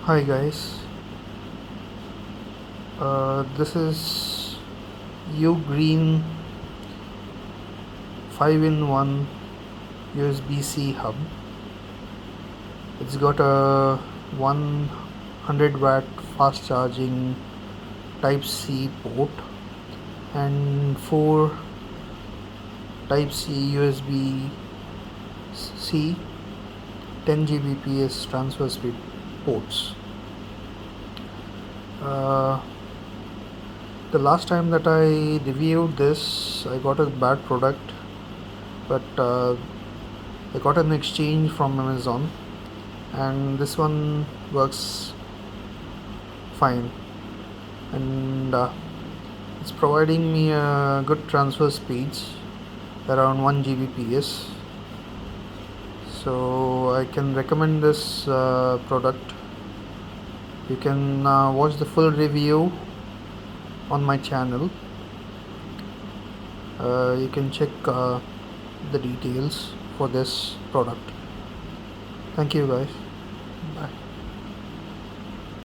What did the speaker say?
Hi guys, this is Ugreen 5-in-1 USB-C hub. It's got a 100 watt fast charging Type C port and 4 Type C USB C 10 Gbps transfer speed ports. The last time that I reviewed this, I got a bad product, but I got an exchange from Amazon, and this one works fine, and it's providing me good transfer speeds around 1 Gbps. So I can recommend this product. You can watch the full review on my channel. You can check the details for this product. Thank you guys. Bye.